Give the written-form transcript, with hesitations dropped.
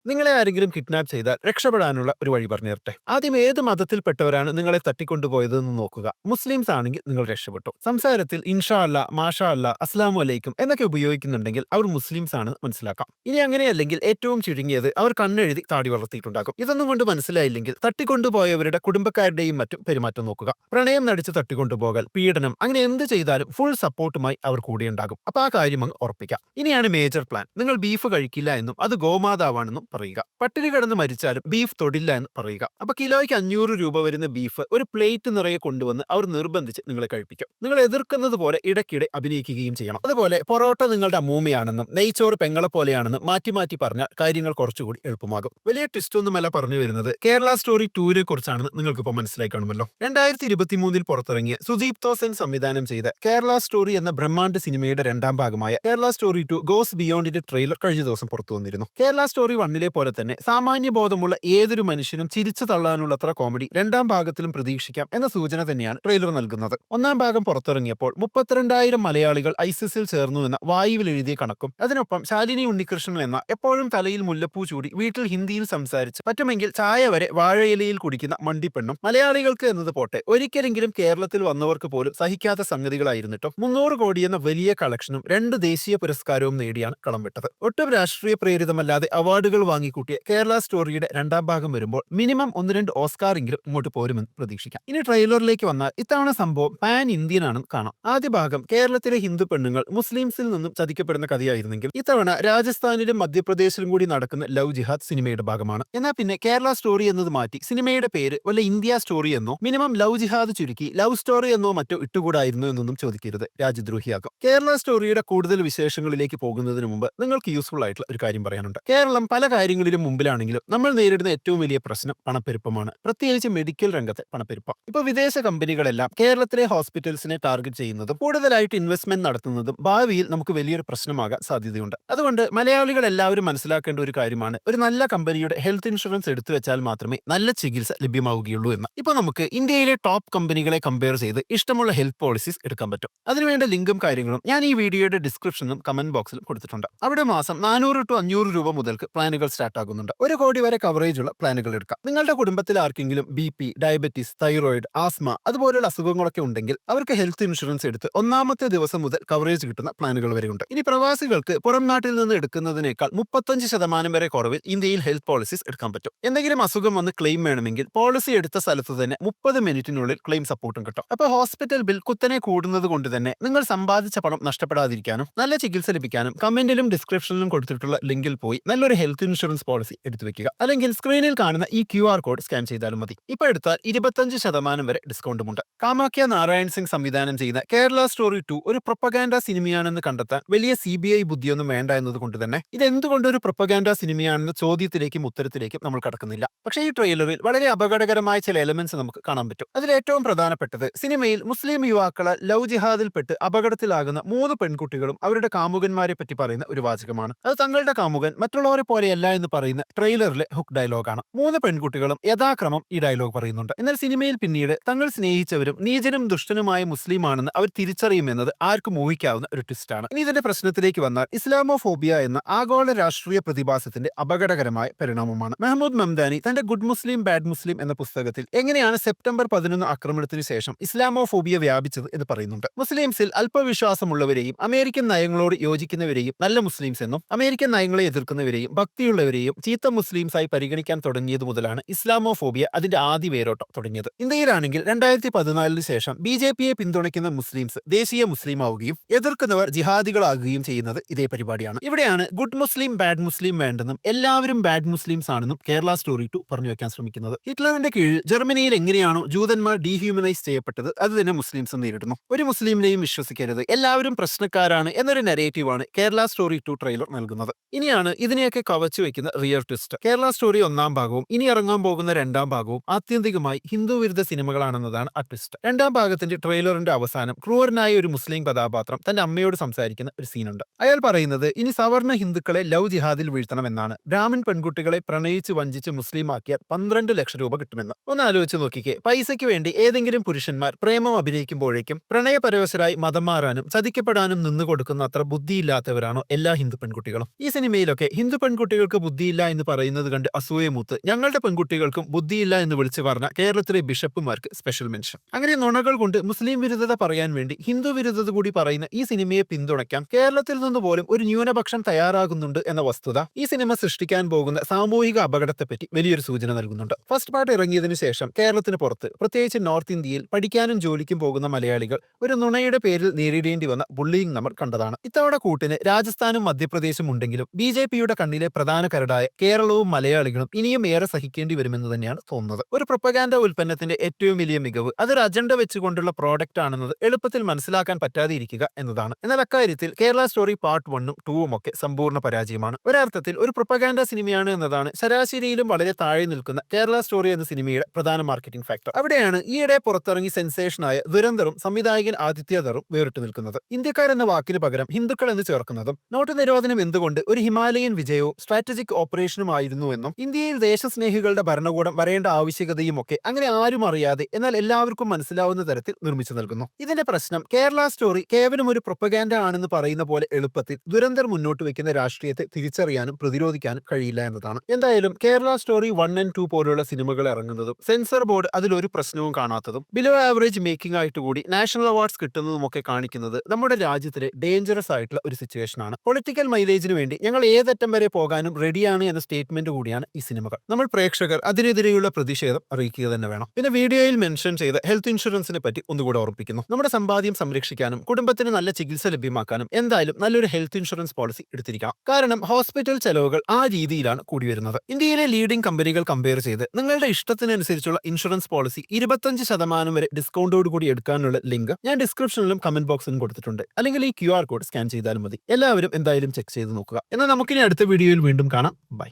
നിങ്ങളെ ആരെങ്കിലും കിഡ്നാപ്പ് ചെയ്താൽ രക്ഷപ്പെടാനുള്ള ഒരു വഴി പറഞ്ഞു തരട്ടെ. ആദ്യം ഏത് മതത്തിൽപ്പെട്ടവരാണ് നിങ്ങളെ തട്ടിക്കൊണ്ടുപോയതെന്ന് നോക്കുക. മുസ്ലിംസ് ആണെങ്കിൽ നിങ്ങൾ രക്ഷപ്പെട്ടു. സംസാരത്തിൽ ഇൻഷാ അല്ലാ, മാഷാ അല്ലാ, അസ്സലാമു അലൈക്കും എന്നൊക്കെ ഉപയോഗിക്കുന്നുണ്ടെങ്കിൽ അവർ മുസ്ലിംസ് ആണെന്ന് മനസ്സിലാക്കാം. ഇനി അങ്ങനെയല്ലെങ്കിൽ ഏറ്റവും ചുരുങ്ങിയത് അവർ കണ്ണെഴുതി താടി വളർത്തിയിട്ടുണ്ടാകും. ഇതൊന്നും കൊണ്ട് മനസ്സിലായില്ലെങ്കിൽ തട്ടിക്കൊണ്ടുപോയവരുടെ കുടുംബക്കാരുടെയും മറ്റും പെരുമാറ്റം നോക്കുക. പ്രണയം നടിച്ച് തട്ടിക്കൊണ്ടുപോകൽ, പീഡനം, അങ്ങനെ എന്ത് ചെയ്താലും ഫുൾ സപ്പോർട്ടുമായി അവർ കൂടെയുണ്ടാകും. അപ്പൊ ആ കാര്യം അങ്ങ് ഉറപ്പിക്കാം. ഇനിയാണ് മേജർ പ്ലാൻ. നിങ്ങൾ ബീഫ് കഴിക്കില്ല എന്നും അത് ഗോമാതാവാണെന്നും പറയുക. പട്ടിണി കിടന്ന് മരിച്ചാലും ബീഫ് തൊടില്ല എന്ന് പറയുക. അപ്പൊ കിലോയ്ക്ക് 500 രൂപ വരുന്ന ബീഫ് ഒരു പ്ലേറ്റ് നിറയെ കൊണ്ടുവന്ന് അവർ നിർബന്ധിച്ച് നിങ്ങളെ കഴിപ്പിക്കും. നിങ്ങൾ എതിർക്കുന്നത് പോലെ ഇടയ്ക്കിടെ അഭിനയിക്കുകയും ചെയ്യണം. അതുപോലെ പൊറോട്ട നിങ്ങളുടെ അമ്മൂമ്മയാണെന്നും നെയ്ച്ചോറ് പെങ്ങളെ പോലെയാണെന്നും മാറ്റി മാറ്റി പറഞ്ഞാൽ കാര്യങ്ങൾ കുറച്ചുകൂടി എളുപ്പമാകും. വലിയ ട്വിസ്റ്റ് ഒന്നുമല്ല പറഞ്ഞു വരുന്നത്. കേരള സ്റ്റോറി 2നെ കുറിച്ചാണെന്ന് നിങ്ങൾക്കിപ്പോൾ മനസ്സിലായി കാണുമല്ലോ. 2023 പുറത്തിറങ്ങിയ സുദീപ് തോസൻ സംവിധാനം ചെയ്ത കേരള സ്റ്റോറി എന്ന ബ്രഹ്മാണ്ഡ സിനിമയുടെ രണ്ടാം ഭാഗമായ കേരള സ്റ്റോറി 2 ഗോസ് ബിയോണ്ടിന്റെ ട്രെയിലർ കഴിഞ്ഞ ദിവസം പുറത്തു വന്നിരുന്നു. കേരള സ്റ്റോറി 1ലെ പോലെ തന്നെ സാമാന്യബോധമുള്ള ഏതൊരു മനുഷ്യനും ചിരിച്ചു തള്ളാനുള്ളത്ര കോമഡി രണ്ടാം ഭാഗത്തിലും പ്രതീക്ഷിക്കാം എന്ന സൂചന തന്നെയാണ് ട്രെയിലർ നൽകുന്നത്. ഒന്നാം ഭാഗം പുറത്തിറങ്ങിയപ്പോൾ 32,000 മലയാളികൾ ഐസിസിൽ ചേർന്നു എന്ന വായുവിൽ എഴുതിയ കണക്കും അതിനൊപ്പം ശാലിനി ഉണ്ണികൃഷ്ണൻ എന്ന എപ്പോഴും തലയിൽ മുല്ലപ്പൂ ചൂടി വീട്ടിൽ ഹിന്ദിയിൽ സംസാരിച്ച് പറ്റുമെങ്കിൽ ചായ വരെ വാഴയിലയിൽ കുടിക്കുന്ന മണ്ടിപ്പെണ്ണും മലയാളികൾക്ക് എന്നത് പോട്ടെ ഒരിക്കലെങ്കിലും കേരളത്തിൽ വന്നവർക്ക് പോലും സഹിക്കാത്ത സംഗതികളായിരുന്നിട്ടും 300 കോടി എന്ന വലിയ കളക്ഷനും 2 ദേശീയ പുരസ്കാരവും നേടിയാണ് കളം വിട്ടത്. ഒട്ടും രാഷ്ട്രീയ പ്രേരിതമല്ലാതെ അവാർഡുകൾ വാങ്ങിക്കൂട്ടിയ കേരള സ്റ്റോറിയുടെ രണ്ടാം ഭാഗം വരുമ്പോൾ മിനിമം 1-2 ഓസ്കാറെങ്കിലും ഇങ്ങോട്ട് പോരുമെന്ന് പ്രതീക്ഷിക്കാം. ഇനി ട്രെയിലറിലേക്ക് വന്നാൽ ഇത്തവണ സംഭവം പാൻ ഇന്ത്യൻ ആണെന്ന് കാണാം. ആദ്യ ഭാഗം കേരളത്തിലെ ഹിന്ദു പെണ്ണുങ്ങൾ മുസ്ലിംസിൽ നിന്നും ചതിക്കപ്പെടുന്ന കഥയായിരുന്നെങ്കിൽ ഇത്തവണ രാജസ്ഥാനിലും മധ്യപ്രദേശിലും കൂടി നടക്കുന്ന ലവ് ജിഹാദ് സിനിമയുടെ ഭാഗമാണ്. എന്നാൽ പിന്നെ കേരള സ്റ്റോറി എന്നത് മാറ്റി സിനിമയുടെ പേര് വല്ല ഇന്ത്യ സ്റ്റോറി എന്നോ മിനിമം ലവ് ജിഹാദ് ചുരുക്കി ലവ് സ്റ്റോറി എന്നോ മറ്റോ ഇട്ടുകൂടായിരുന്നു എന്നൊന്നും ചോദിക്കരുത്, രാജ്യദ്രോഹിയാകും. കേരള സ്റ്റോറിയുടെ കൂടുതൽ വിശേഷങ്ങളിലേക്ക് പോകുന്നതിന് മുമ്പ് നിങ്ങൾക്ക് യൂസ്ഫുൾ ആയിട്ടുള്ള ഒരു കാര്യം പറയാനുണ്ട്. കേരളം പല കാര്യങ്ങളിലും മുമ്പിലാണെങ്കിലും നമ്മൾ നേരിടുന്ന ഏറ്റവും വലിയ പ്രശ്നം പണപ്പെരുപ്പമാണ്, പ്രത്യേകിച്ച് മെഡിക്കൽ രംഗത്തെ പണപ്പെരുപ്പം. ഇപ്പൊ വിദേശ കമ്പനികളെല്ലാം കേരളത്തിലെ ഹോസ്പിറ്റൽസിനെ ടാർഗറ്റ് ചെയ്യുന്നതും കൂടുതലായിട്ട് ഇൻവെസ്റ്റ്മെന്റ് നടത്തുന്നതും ഭാവിയിൽ നമുക്ക് വലിയൊരു പ്രശ്നമാകാൻ സാധ്യതയുണ്ട്. അതുകൊണ്ട് മലയാളികൾ എല്ലാവരും മനസ്സിലാക്കേണ്ട ഒരു കാര്യമാണ്, ഒരു നല്ല കമ്പനിയുടെ ഹെൽത്ത് ഇൻഷുറൻസ് എടുത്തു വെച്ചാൽ മാത്രമേ നല്ല ചികിത്സ ലഭ്യമാവുകയുള്ളൂ എന്ന്. ഇപ്പൊ നമുക്ക് ഇന്ത്യയിലെ ടോപ്പ് കമ്പനികളെ കമ്പയർ ചെയ്ത് ഇഷ്ടമുള്ള ഹെൽത്ത് പോളിസീസ് എടുക്കാൻ പറ്റും. അതിനുവേണ്ട ലിങ്കും കാര്യങ്ങളും ഞാൻ ഈ വീഡിയോയുടെ ഡിസ്ക്രിപ്ഷനിലും കമന്റ് ബോക്സിലും കൊടുത്തിട്ടുണ്ട്. അവിടെ മാസം 400 to 500 രൂപ മുതൽക്ക് പ്ലാനുകൾ സ്റ്റാർട്ട് ആകുന്നുണ്ട്. 1 കോടി വരെ കവറേജ് ഉള്ള പ്ലാനുകൾ എടുക്കാം. നിങ്ങളുടെ കുടുംബത്തിൽ ആർക്കെങ്കിലും BP, ഡയബറ്റീസ്, തൈറോയിഡ്, ആസ്മ അതുപോലുള്ള അസുഖങ്ങളൊക്കെ ഉണ്ടെങ്കിൽ അവർക്ക് ഹെൽത്ത് ഇൻഷുറൻസ് എടുത്ത് ഒന്നാമത്തെ ദിവസം മുതൽ കവറേജ് കിട്ടുന്ന പ്ലാനുകൾ വരെയുണ്ട്. ഇനി പ്രവാസികൾക്ക് പുറം നാട്ടിൽ നിന്ന് എടുക്കുന്നതിനേക്കാൾ 35% വരെ കുറവിൽ ഇന്ത്യയിൽ ഹെൽത്ത് പോളിസീസ് എടുക്കാൻ പറ്റും. എന്തെങ്കിലും അസുഖം വന്ന് ക്ലെയിം വേണമെങ്കിൽ പോളിസി എടുത്ത സ്ഥലത്ത് തന്നെ 30 മിനിറ്റിനുള്ളിൽ ക്ലെയിം സപ്പോർട്ടും കിട്ടും. അപ്പോൾ ഹോസ്പിറ്റൽ ബിൽ കുത്തനെ കൂടുന്നത് കൊണ്ട് തന്നെ നിങ്ങൾ സമ്പാദിച്ച പണം നഷ്ടപ്പെടാതിരിക്കാനും നല്ല ചികിത്സ ലഭിക്കാനും കമന്റിലും ഡിസ്ക്രിപ്ഷനിലും കൊടുത്തിട്ടുള്ള ലിങ്കിൽ പോയി നല്ലൊരു ഹെൽത്ത് ഇൻഷുറൻസ് പോളിസി എടുത്തു വെക്കുക. അല്ലെങ്കിൽ സ്ക്രീനിൽ കാണുന്ന ഈ QR കോഡ് സ്കാൻ ചെയ്താലും മതി. ഇപ്പൊ എടുത്താൽ 25% വരെ ഡിസ്കൗണ്ടും ഉണ്ട്. കാമാഖ്യ നാരായൺ സിംഗ് സംവിധാനം ചെയ്യുന്ന കേരള സ്റ്റോറി 2 ഒരു പ്രൊപ്പഗാൻഡ സിനിമയാണെന്ന് കണ്ടെത്താൻ വലിയ CBI ബുദ്ധിയൊന്നും വേണ്ട എന്നതുകൊണ്ട് തന്നെ ഇത് എന്തുകൊണ്ട് ഒരു പ്രൊപ്പഗാൻഡ സിനിമയാണെന്ന ചോദ്യത്തിലേക്കും ഉത്തരത്തിലേക്കും നമ്മൾ കടക്കുന്നില്ല. പക്ഷേ ഈ ട്രെയിലറിൽ വളരെ അപകടകരമായ ചില എലമെന്റ്സ് നമുക്ക് കാണാൻ പറ്റും. അതിൽ ഏറ്റവും പ്രധാനപ്പെട്ടത് സിനിമയിൽ മുസ്ലിം യുവാക്കളെ ലവ് ജിഹാദിൽപ്പെട്ട് അപകടത്തിലാകുന്ന 3 പെൺകുട്ടികളും അവരുടെ കാമുകന്മാരെ പറ്റി പറയുന്ന ഒരു വാചകമാണ്. അത് തങ്ങളുടെ കാമുകൻ മറ്റുള്ളവരെ പോലെയല്ല എന്ന് പറയുന്ന ട്രെയിലറിലെ ഹുക്ക് ഡയലോഗാണ്. 3 പെൺകുട്ടികളും യഥാക്രമം ഈ ഡയലോഗ് പറയുന്നുണ്ട്. എന്നാൽ സിനിമയിൽ പിന്നീട് തങ്ങൾ സ്നേഹിച്ചവരും നീചനും ദുഷ്ടനുമായ മുസ്ലിം ആണെന്ന് അവർ തിരിച്ചറിയുമെന്നത് ആർക്കും ഊഹിക്കാവുന്ന ഒരു ട്വിസ്റ്റാണ്. ഇനി ഇതിന്റെ പ്രശ്നത്തിലേക്ക് വന്നാൽ ഇസ്ലാമോഫോബിയ എന്ന ആഗോള രാഷ്ട്രീയ പ്രതിഭാസത്തിന്റെ അപകടകരമായ പരിണാമമാണ്. മെഹ്മൂദ് മംദാനി തന്റെ ഗുഡ് മുസ്ലിം ബാഡ് മുസ്ലിം എന്ന പുസ്തകത്തിൽ എങ്ങനെയാണ് സെപ്റ്റംബർ 11 ആക്രമണത്തിന് ശേഷം ഇസ്ലാമോഫോബിയ വ്യാപിച്ചത് എന്ന് പറയുന്നുണ്ട്. മുസ്ലിംസിൽ അല്പവിശ്വാസമുള്ളവരെയും അമേരിക്കൻ നയങ്ങളോട് യോജിക്കുന്നവരെയും നല്ല മുസ്ലിംസ് എന്നും അമേരിക്കൻ നയങ്ങളെ എതിർക്കുന്നവരെയും ഭക്തിയുള്ളവരെയും ചീത്ത മുസ്ലിംസായി പരിഗണിക്കാൻ തുടങ്ങിയത് മുതലാണ് ഇസ്ലാമോഫോബിയ അതിന്റെ ആദ്യ വേരോട്ടം തുടങ്ങിയത്. ഇന്ത്യയിലാണെങ്കിൽ 2014 ശേഷം BJPയെ പിന്തുണയ്ക്കുന്ന മുസ്ലിംസ് ദേശീയ മുസ്ലിം ആവുകയും എതിർക്കുന്നവർ ജിഹാദികളാകുകയും ചെയ്യുന്നത് ഇതേ പരിപാടിയാണ്. ഇവിടെയാണ് ഗുഡ് മുസ്ലിം ബാഡ് മുസ്ലിം വേണ്ടെന്നും എല്ലാവരും ബാഡ് മുസ്ലിംസ് ആണെന്നും കേരള സ്റ്റോറി 2 പറഞ്ഞു വെക്കാൻ ശ്രമിക്കുന്നത്. ഹിറ്റ്ലറിന്റെ കീഴിൽ ജർമ്മനിയിൽ എങ്ങനെയാണോ ജൂതന്മാർ ഡീഹ്യൂമനൈസ് ചെയ്യപ്പെട്ടത് അത് തന്നെ മുസ്ലിംസ് നേരിടുന്നു. ഒരു മുസ്ലിമിനെയും വിശ്വസിക്കരുത്, എല്ലാവരും പ്രശ്നക്കാരാണ് എന്നൊരു നെറേറ്റീവാണ് കേരള സ്റ്റോറി 2 ട്രെയിലർ നൽകുന്നത്. ഇനിയാണ് ഇതിനെയൊക്കെ കവച്ചു വെക്കുന്ന റിയൽ ട്വിസ്റ്റ്. കേരള സ്റ്റോറി 1ാം ഭാഗവും ഇനി ഇറങ്ങാൻ പോകുന്ന 2ാം ഭാഗവും ആത്യന്തികമായി ഹിന്ദു വിരുദ്ധ സിനിമകളാണെന്നതാണ് ആ ട്വിസ്റ്റ്. 2ാം ഭാഗത്തിന്റെ ട്രെയിലറിന്റെ അവസാനം ക്രൂരനായ ഒരു മുസ്ലിം കഥാപാത്രം തന്റെ അമ്മയോട് സംസാരിക്കുന്ന ഒരു സീനുണ്ട്. അയാൾ പറയുന്നത് ഇനി സവർണ ഹിന്ദുക്കളെ ലവ് ജിഹാദിൽ വീഴ്ത്തണമെന്നാണ്. ബ്രാഹ്മൺ പെൺകുട്ടികളെ പ്രണയിച്ച് വഞ്ചിച്ച് മുസ്ലിമാക്കിയാൽ 12 ലക്ഷം രൂപ കിട്ടുമെന്ന്. ഒന്ന് ആലോചിച്ച് നോക്കിക്കേ, പൈസയ്ക്ക് വേണ്ടി ഏതെങ്കിലും പുരുഷന്മാർ പ്രേമം അഭിനയിക്കുമ്പോഴേക്കും പ്രണയപരവശരായി മതം മാറാനും ചതിക്കപ്പെടാനും നിന്നു കൊടുക്കുന്ന അത്ര ബുദ്ധിയില്ലാത്തവരാണോ എല്ലാ ഹിന്ദു പെൺകുട്ടികളും? ഈ സിനിമയിലൊക്കെ ഹിന്ദു പെൺകുട്ടികൾ പെൺകുട്ടികൾക്ക് ബുദ്ധിയില്ല എന്ന് പറയുന്നത് കണ്ട് അസൂയമൂത്ത് ഞങ്ങളുടെ പെൺകുട്ടികൾക്കും ബുദ്ധിയില്ല എന്ന് വിളിച്ചു പറഞ്ഞ കേരളത്തിലെ ബിഷപ്പുമാർക്ക് സ്പെഷ്യൽ മെൻഷൻ. അങ്ങനെ നുണകൾ കൊണ്ട് മുസ്ലിം വിരുദ്ധത പറയാൻ വേണ്ടി ഹിന്ദു വിരുദ്ധത കൂടി പറയുന്ന ഈ സിനിമയെ പിന്തുണയ്ക്കാൻ കേരളത്തിൽ നിന്ന് പോലും ഒരു ന്യൂനപക്ഷം തയ്യാറാകുന്നുണ്ട് എന്ന വസ്തുത ഈ സിനിമ സൃഷ്ടിക്കാൻ പോകുന്ന സാമൂഹിക അപകടത്തെപ്പറ്റി വലിയൊരു സൂചന നൽകുന്നുണ്ട്. ഫസ്റ്റ് പാർട്ട് ഇറങ്ങിയതിനു ശേഷം കേരളത്തിന് പുറത്ത്, പ്രത്യേകിച്ച് നോർത്ത് ഇന്ത്യയിൽ പഠിക്കാനും ജോലിക്കും പോകുന്ന മലയാളികൾ ഒരു നുണയുടെ പേരിൽ നേരിടേണ്ടി വന്ന ബുള്ളിയിങ് നമ്മൾ കണ്ടതാണ്. ഇത്തവണ കൂട്ടിന് രാജസ്ഥാനും മധ്യപ്രദേശും ഉണ്ടെങ്കിലും ബിജെപിയുടെ കണ്ണിലെ പ്രധാന കരടായ കേരളവും മലയാളികളും ഇനിയും ഏറെ സഹിക്കേണ്ടി വരുമെന്ന് തന്നെയാണ് തോന്നുന്നത്. ഒരു പ്രൊപ്പഗാൻഡ ഉൽപ്പന്നത്തിന്റെ ഏറ്റവും വലിയ മികവ് അതൊരു അജണ്ട വെച്ചുകൊണ്ടുള്ള പ്രോഡക്റ്റ് ആണെന്നത് എളുപ്പത്തിൽ മനസ്സിലാക്കാൻ പറ്റാതെ ഇരിക്കുക എന്നതാണ്. എന്നാൽ അക്കാര്യത്തിൽ കേരള സ്റ്റോറി പാർട്ട് 1ഉം 2ഉം ഒക്കെ സമ്പൂർണ്ണ പരാജയമാണ്. ഒരർത്ഥത്തിൽ ഒരു പ്രൊപ്പഗാൻഡ സിനിമയാണ് എന്നതാണ് ശരാശരിയിലും വളരെ താഴെ നിൽക്കുന്ന കേരള സ്റ്റോറി എന്ന സിനിമയുടെ പ്രധാന മാർക്കറ്റിംഗ് ഫാക്ടർ. അവിടെയാണ് ഈയിടെ പുറത്തിറങ്ങി സെൻസേഷനായ ദുരന്തറും സംവിധായകൻ ആദിത്യധറും വേറിട്ട് നിൽക്കുന്നത്. ഇന്ത്യക്കാരെന്ന വാക്കിന് പകരം ഹിന്ദുക്കൾ എന്ന് ചേർക്കുന്നതും നോട്ട് നിരോധനം എന്തുകൊണ്ട് ഒരു ഹിമാലയൻ വിജയവും സ്ട്രാറ്റജിക് ഓപ്പറേഷനുമായിരുന്നു എന്നും ഇന്ത്യയിൽ ദേശസ്നേഹികളുടെ ഭരണകൂടം വരേണ്ട ആവശ്യകതയും ഒക്കെ അങ്ങനെ ആരും അറിയാതെ എന്നാൽ എല്ലാവർക്കും മനസ്സിലാവുന്ന തരത്തിൽ നിർമ്മിച്ചു നൽകുന്നു. ഇതിന്റെ പ്രശ്നം കേരള സ്റ്റോറി കേവലം ഒരു പ്രൊപ്പഗാൻഡ ആണെന്ന് പറയുന്ന പോലെ എളുപ്പത്തിൽ ദുരന്തർ മുന്നോട്ട് വെക്കുന്ന രാഷ്ട്രീയത്തെ തിരിച്ചറിയാനും പ്രതിരോധിക്കാനും കഴിയില്ല എന്നതാണ്. എന്തായാലും കേരള സ്റ്റോറി 1 and 2 പോലുള്ള സിനിമകൾ ഇറങ്ങുന്നതും സെൻസർ ബോർഡ് അതിലൊരു പ്രശ്നവും കാണാത്തതും ബിലോ ആവറേജ് മേക്കിംഗ് ആയിട്ട് കൂടി നാഷണൽ അവാർഡ്സ് കിട്ടുന്നതും ഒക്കെ കാണിക്കുന്നത് നമ്മുടെ രാജ്യത്തിലെ ഡേഞ്ചറസ് ആയിട്ടുള്ള ഒരു സിറ്റുവേഷൻ ആണ്. പൊളിറ്റിക്കൽ മൈലേജിന് വേണ്ടി ഞങ്ങൾ ഏതറ്റം വരെ പോകാനും റെഡിയാണ് എന്ന സ്റ്റേറ്റ്മെന്റ് കൂടിയാണ് ഈ സിനിമകൾ. നമ്മൾ പ്രേക്ഷകർ അതിനെതിരെയുള്ള പ്രതിഷേധം അറിയിക്കുക തന്നെ വേണം. പിന്നെ വീഡിയോയിൽ മെൻഷൻ ചെയ്ത ഹെൽത്ത് ഇൻഷുറൻസിനെ പറ്റി ഒന്നുകൂടെ ഓർമ്മിപ്പിക്കുന്നു. നമ്മുടെ സമ്പാദ്യം സംരക്ഷിക്കാനും കുടുംബത്തിന് നല്ല ചികിത്സ ലഭ്യമാക്കാനും എന്തായാലും നല്ലൊരു ഹെൽത്ത് ഇൻഷുറൻസ് പോളിസി എടുത്തിരിക്കണം. കാരണം ഹോസ്പിറ്റൽ ചെലവുകൾ ആ രീതിയിലാണ് കൂടി വരുന്നത്. ഇന്ത്യയിലെ ലീഡിംഗ് കമ്പനികൾ കമ്പയർ ചെയ്ത് നിങ്ങളുടെ ഇഷ്ടത്തിനനുസരിച്ചുള്ള ഇൻഷുറൻസ് പോളിസി 25% വരെ ഡിസ്കൗണ്ടോട് കൂടി എടുക്കാനുള്ള ലിങ്ക് ഞാൻ ഡിസ്ക്രിപ്ഷനിലും കമന്റ് ബോക്സിലും കൊടുത്തിട്ടുണ്ട്. അല്ലെങ്കിൽ ഈ QR കോഡ് സ്കാൻ ചെയ്താലും മതി. എല്ലാവരും എന്തായാലും ചെക്ക് ചെയ്ത് നോക്കുക. എന്നാൽ നമുക്കിനി അടുത്ത വീഡിയോയിൽ വീണ്ടും കാണാം. ബൈ.